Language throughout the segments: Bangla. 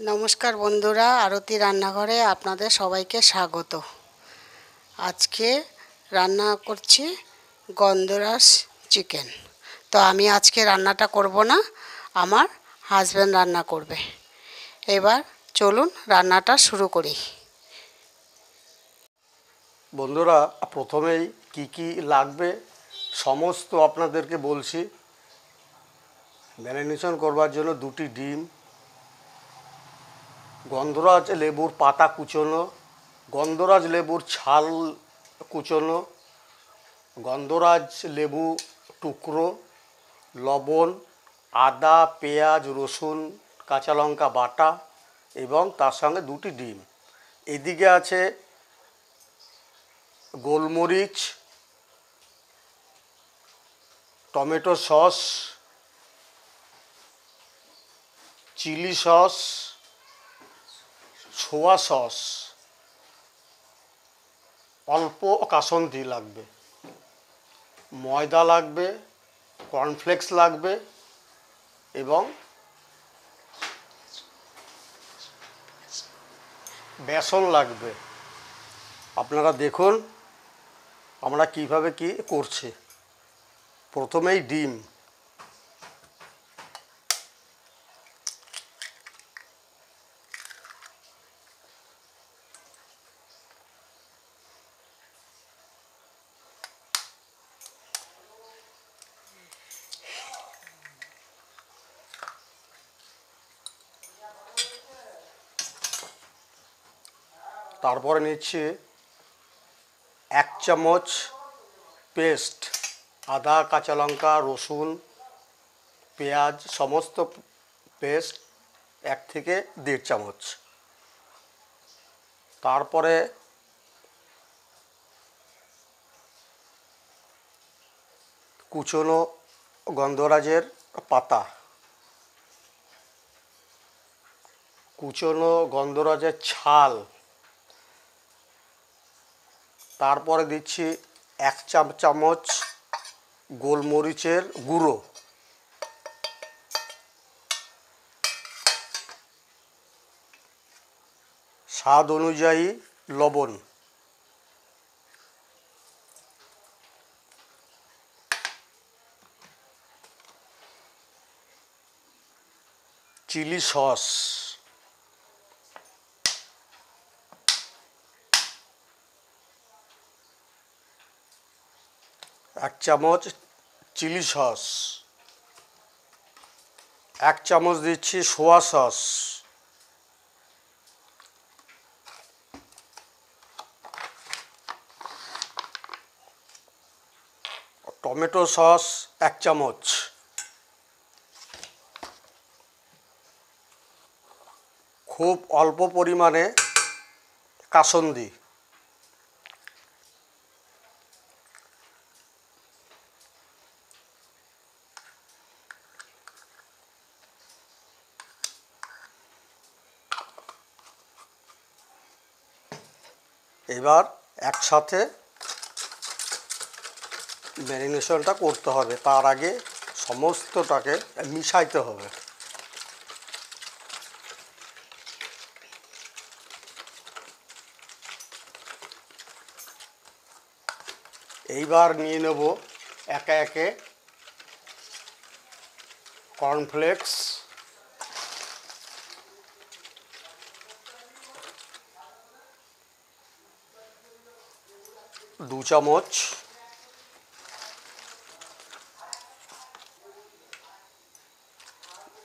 নমস্কার বন্ধুরা, আরতি রান্নাঘরে আপনাদের সবাইকে স্বাগত। আজকে রান্না করছি গন্ধরাজ চিকেন। তো আমি আজকে রান্নাটা করব না, আমার হাজব্যান্ড রান্না করবে। এবার চলুন রান্নাটা শুরু করি। বন্ধুরা, প্রথমেই কি কি লাগবে সমস্ত আপনাদেরকে বলছি। ম্যারিনেশন করবার জন্য 2টি ডিম, গন্ধরাজ লেবুর পাতা কুচোনো, গন্ধরাজ লেবুর ছাল কুচোনো, গন্ধরাজ লেবু টুকরো, লবণ, আদা, পেঁয়াজ, রসুন, কাঁচা লঙ্কা বাটা এবং তার সঙ্গে 2টি ডিম। এদিকে আছে গোলমরিচ, tomato sauce, chilli sauce, soya sauce, অল্প কাসুন্দি লাগবে, ময়দা লাগবে, কর্নফ্লেক্স লাগবে এবং বেসন লাগবে। আপনারা দেখুন আমরা কিভাবে কি করছি। প্রথমেই ডিম, তারপরে নিচ্ছি 1 চামচ পেস্ট, আদা, কাঁচা লঙ্কা, রসুন, পেঁয়াজ সমস্ত পেস্ট 1 থেকে 1.5 চামচ। তারপরে কুচনো গন্ধরাজের পাতা, কুচনো গন্ধরাজের ছাল, তারপরে দিচ্ছি 1 চামচ গোলমরিচের গুঁড়ো, স্বাদ অনুযায়ী লবণ, চিলি সস, এক চামচ চিলি সস, 1 চামচ দিচ্ছি সোয়া সস, টমেটো সস 1 চামচ, খুব অল্প পরিমাণে কাসুন্দি, এবার একসাথে ম্যারিনেশনটা করতে হবে। তার আগে সমস্তটাকে মিশাইতে হবে। এইবার নিয়ে নেব একে একে কর্নফ্লেক্স, দু চামচ,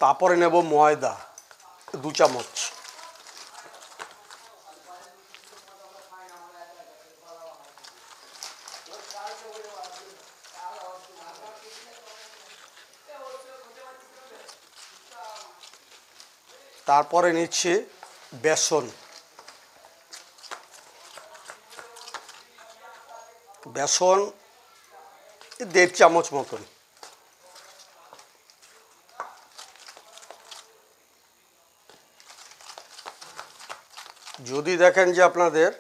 তারপরে নেব ময়দা 2 চামচ, তারপরে নিচ্ছি বেসন, বেসন 1.5 চামচ মতন, যদি দেখেন যে আপনাদের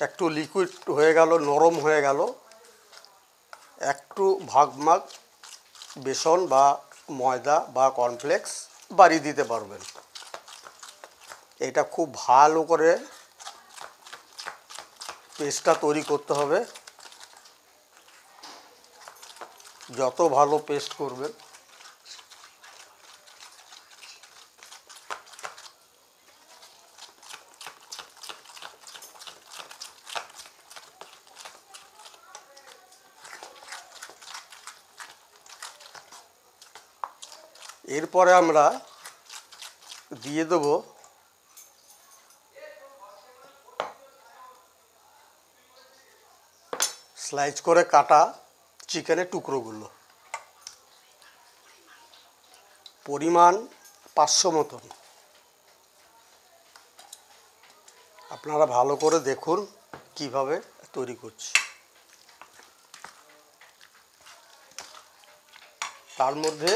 একটু লিকুইড হয়ে গেল, নরম হয়ে গেল, একটু ভাগ বেসন বা ময়দা বা কর্নফ্লেক্স বাড়িয়ে দিতে পারবেন। এটা খুব ভালো করে পেস্টটা তৈরি করতে হবে। যত ভালো পেস্ট করবেন এরপরে আমরা দিয়ে দেব স্লাইস করে কাটা চিকেনের টুকরোগুলো, পরিমাণ 500 মতন। আপনারা ভালো করে দেখুন কিভাবে তৈরি করছি। তার মধ্যে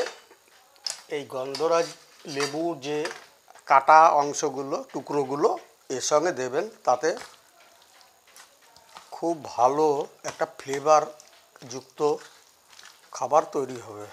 এই গন্ধরাজ লেবু যে কাটা অংশগুলো টুকরোগুলো এর সঙ্গে দেবেন, তাতে খুব ভালো একটা ফ্লেভার যুক্ত খাবার তৈরি হবে।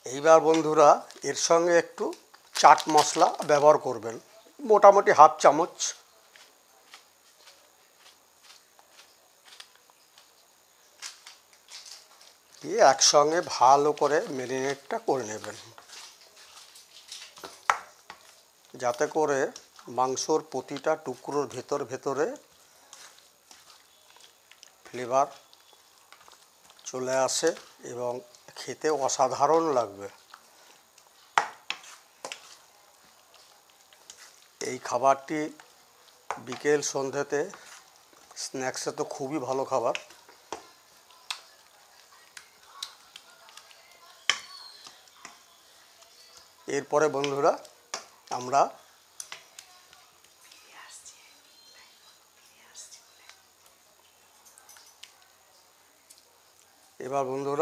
এইবার বন্ধুরা এর সঙ্গে একটু চাট মশলা ব্যবহার করবেন, মোটামুটি হাফ চামচ। দিয়ে একসঙ্গে ভালো করে ম্যারিনেটটা করে নেবেন, যাতে করে মাংসর প্রতিটা টুকরোর ভেতরে ফ্লেভার চলে আসে এবং খেতে অসাধারণ লাগবে। এই খাবারটি বিকেল সন্ধ্যেতে স্ন্যাক্সে তো খুবই ভালো খাবার। এরপরে বন্ধুরা আমরা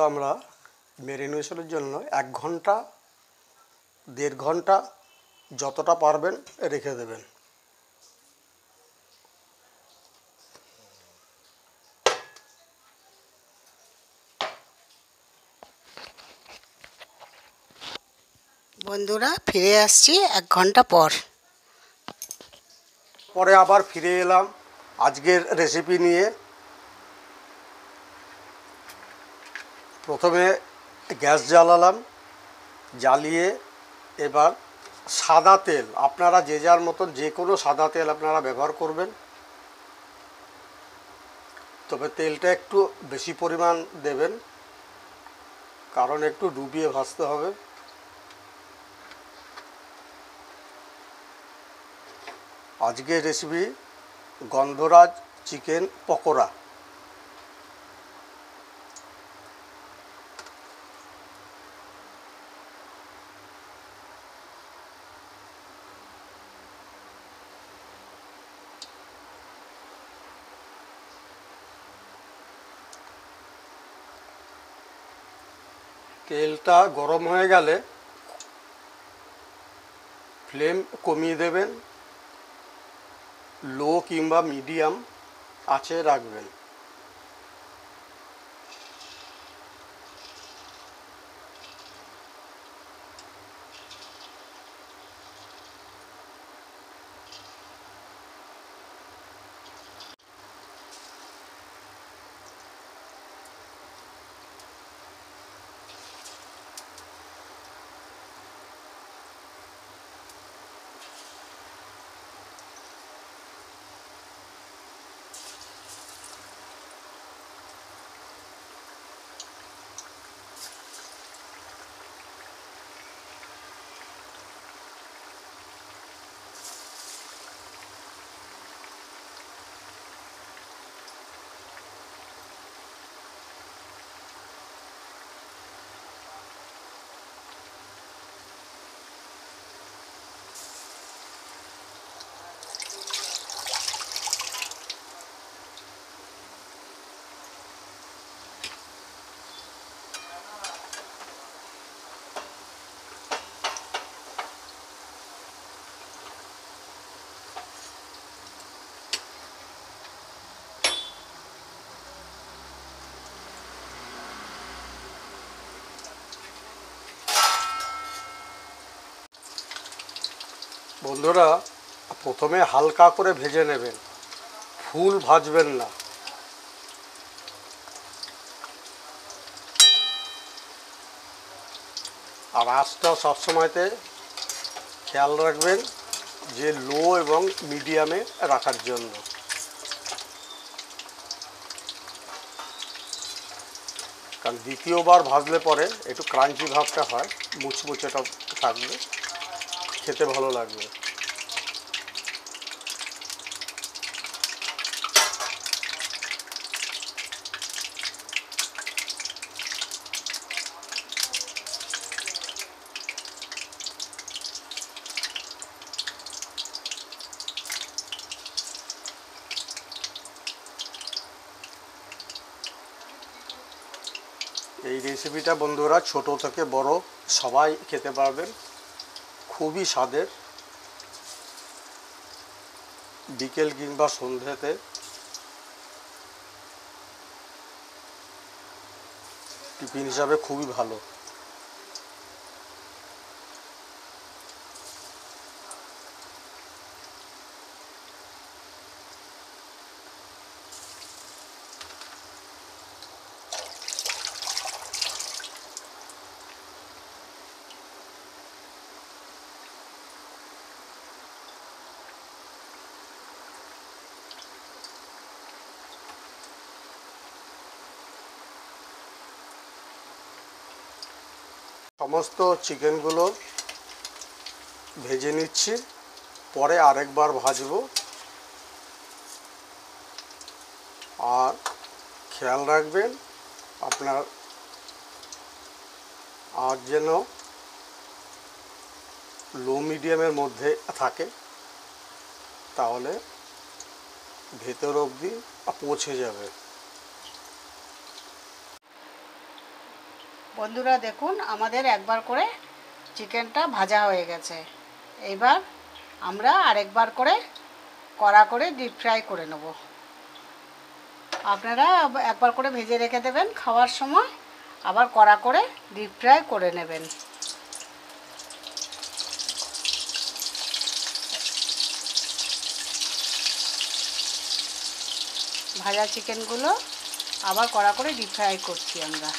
আমরা ম্যারিনেশনের জন্য 1 ঘন্টা 1.5 ঘন্টা যতটা পারবেন রেখে দেবেন। বন্ধুরা ফিরে আসছি 1 ঘন্টা পর। পরে আবার ফিরে এলাম আজকের রেসিপি নিয়ে। প্রথমে গ্যাস জ্বালালাম, জ্বালিয়ে এবার সাদা তেল, আপনারা যে যার মতন যে কোনো সাদা তেল আপনারা ব্যবহার করবেন, তবে তেলটা একটু বেশি পরিমাণ দেবেন, কারণ একটু ডুবিয়ে ভাজতে হবে। আজকের রেসিপি গন্ধরাজ চিকেন পকোড়া। তেলটা গরম হয়ে গেলে ফ্লেম কমিয়ে দেবেন, লো কিংবা মিডিয়াম আঁচে রাখবেন। বন্ধুরা, প্রথমে হালকা করে ভেজে নেবেন, ফুল ভাজবেন না। আর আঁচটা সবসময়তে খেয়াল রাখবেন যে লো এবং মিডিয়ামে রাখার জন্য। কারণ দ্বিতীয়বার ভাজলে পরে একটু ক্রাঞ্চি ভাবটা হয়, মুচমুচেটা থাকবে, খেতে ভালো লাগবে। এই রেসিপিটা বন্ধুরা ছোট থেকে বড় সবাই খেতে পারবেন, খুবই স্বাদের। বিকেল কিংবা সন্ধ্যেতে টিফিন হিসাবে খুবই ভালো। সমস্ত চিকেনগুলো ভেজে নিচ্ছি, পরে আরেকবার ভাজবো। আর খেয়াল রাখবেন আপনার আর যেন লো মিডিয়ামের মধ্যে থাকে, তাহলে ভেতর অবধি পৌঁছে যাবে। বন্ধুরা দেখুন, আমাদের একবার করে চিকেনটা ভাজা হয়ে গেছে। এবার আমরা আরেকবার করে কড়া করে ডিপ ফ্রাই করে নেব। আপনারা একবার করে ভেজে রেখে দেবেন, খাওয়ার সময় আবার কড়া করে ডিপ ফ্রাই করে নেবেন। ভাজা চিকেনগুলো আবার কড়া করে ডিপ ফ্রাই করছি আমরা।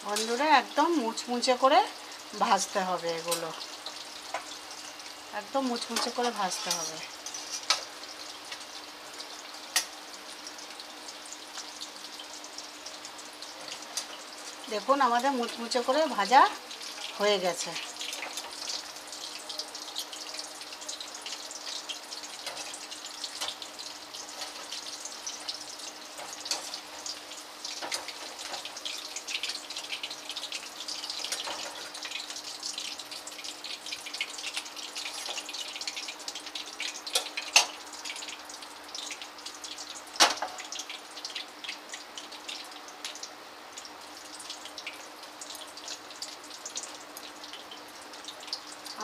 বন্ধুরা একদম মুচমুচে করে ভাজতে হবে, এগুলো একদম মুচমুচে করে ভাজতে হবে। দেখুন আমাদের মুচমুচে করে ভাজা হয়ে গেছে।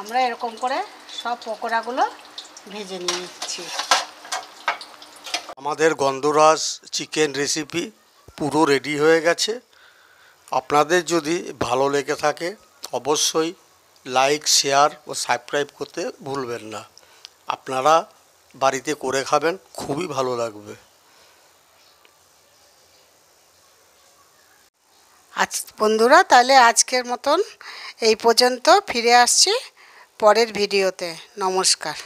আমরা এরকম করে সব পকোড়াগুলো ভেজে নিচ্ছি। আমাদের গন্ধরাজ চিকেন রেসিপি পুরো রেডি হয়ে গেছে। আপনাদের যদি ভালো লেগে থাকে অবশ্যই লাইক, শেয়ার ও সাবস্ক্রাইব করতে ভুলবেন না। আপনারা বাড়িতে করে খাবেন, খুবই ভালো লাগবে। আজ বন্ধুরা, তাহলে আজকের মতন এই পর্যন্ত, ফিরে আসছি পরের ভিডিওতে। নমস্কার।